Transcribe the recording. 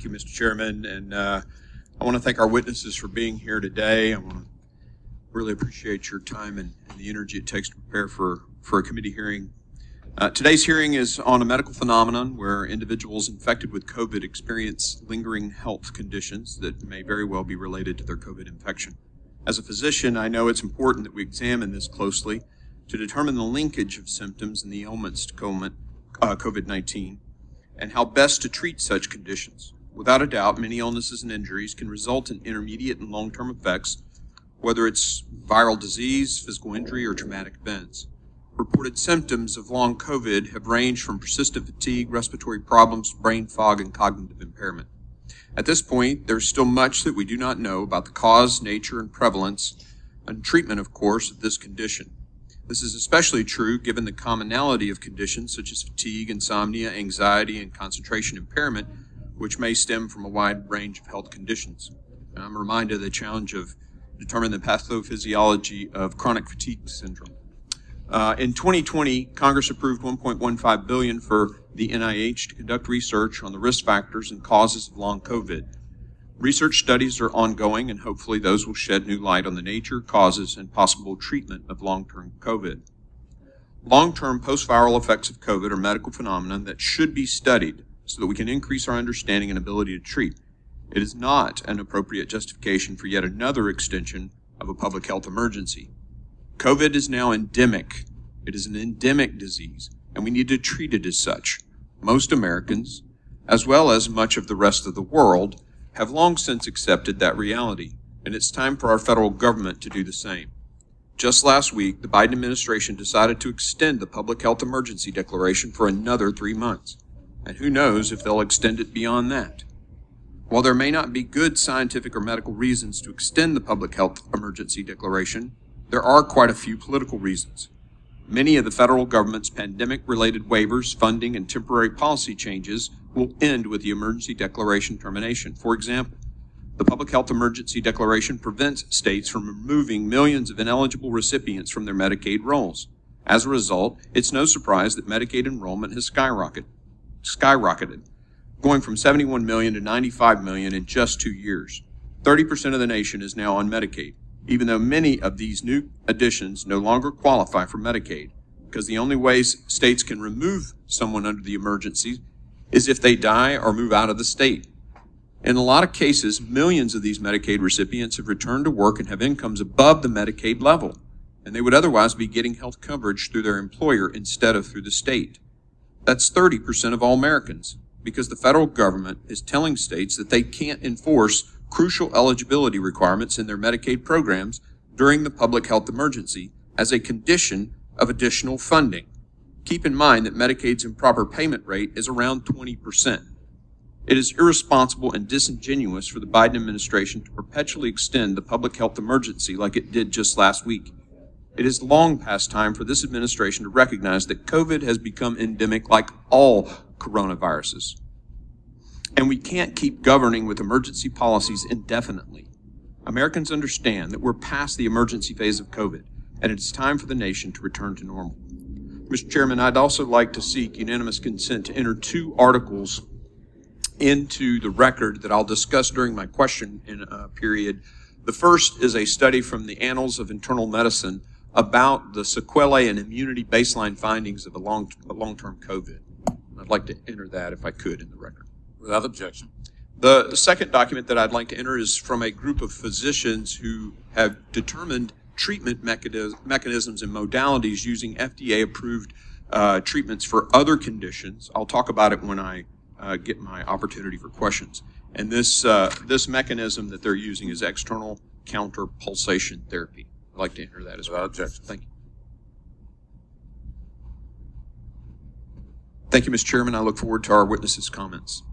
Thank you, Mr. Chairman, and I want to thank our witnesses for being here today. I want to really appreciate your time and the energy it takes to prepare for a committee hearing. Today's hearing is on a medical phenomenon where individuals infected with COVID experience lingering health conditions that may very well be related to their COVID infection. As a physician, I know it's important that we examine this closely to determine the linkage of symptoms and the ailments to COVID-19 and how best to treat such conditions. Without a doubt, many illnesses and injuries can result in intermediate and long-term effects, whether it's viral disease, physical injury, or traumatic events. Reported symptoms of long COVID have ranged from persistent fatigue, respiratory problems, brain fog, and cognitive impairment. At this point, there's still much that we do not know about the cause, nature, and prevalence, and treatment, of course, of this condition. This is especially true given the commonality of conditions such as fatigue, insomnia, anxiety, and concentration impairment, which may stem from a wide range of health conditions. And I'm reminded of the challenge of determining the pathophysiology of chronic fatigue syndrome. In 2020, Congress approved $1.15 billion for the NIH to conduct research on the risk factors and causes of long COVID. Research studies are ongoing, and hopefully those will shed new light on the nature, causes, and possible treatment of long-term COVID. Long-term post-viral effects of COVID are medical phenomena that should be studied so that we can increase our understanding and ability to treat. It is not an appropriate justification for yet another extension of a public health emergency. COVID is now endemic. It is an endemic disease, and we need to treat it as such. Most Americans, as well as much of the rest of the world, have long since accepted that reality, and it's time for our federal government to do the same. Just last week, the Biden administration decided to extend the public health emergency declaration for another 3 months, and who knows if they'll extend it beyond that. While there may not be good scientific or medical reasons to extend the public health emergency declaration, there are quite a few political reasons. Many of the federal government's pandemic-related waivers, funding, and temporary policy changes will end with the emergency declaration termination. For example, the public health emergency declaration prevents states from removing millions of ineligible recipients from their Medicaid rolls. As a result, it's no surprise that Medicaid enrollment has skyrocketed, going from 71 million to 95 million in just 2 years. 30% of the nation is now on Medicaid, even though many of these new additions no longer qualify for Medicaid, because the only ways states can remove someone under the emergency is if they die or move out of the state. In a lot of cases, millions of these Medicaid recipients have returned to work and have incomes above the Medicaid level, and they would otherwise be getting health coverage through their employer instead of through the state. That's 30% of all Americans, because the federal government is telling states that they can't enforce crucial eligibility requirements in their Medicaid programs during the public health emergency as a condition of additional funding. Keep in mind that Medicaid's improper payment rate is around 20%. It is irresponsible and disingenuous for the Biden administration to perpetually extend the public health emergency like it did just last week. It is long past time for this administration to recognize that COVID has become endemic like all coronaviruses. And we can't keep governing with emergency policies indefinitely. Americans understand that we're past the emergency phase of COVID, and it's time for the nation to return to normal. Mr. Chairman, I'd also like to seek unanimous consent to enter 2 articles into the record that I'll discuss during my question period. The first is a study from the Annals of Internal Medicine about the sequelae and immunity baseline findings of a long-term COVID. I'd like to enter that, if I could, in the record. Without objection. The second document that I'd like to enter is from a group of physicians who have determined treatment mechanisms and modalities using FDA-approved treatments for other conditions. I'll talk about it when I get my opportunity for questions. And this mechanism that they're using is external counter pulsation therapy. I'd like to enter that as well. Without objection. Thank you. Thank you, Mr. Chairman. I look forward to our witnesses' comments.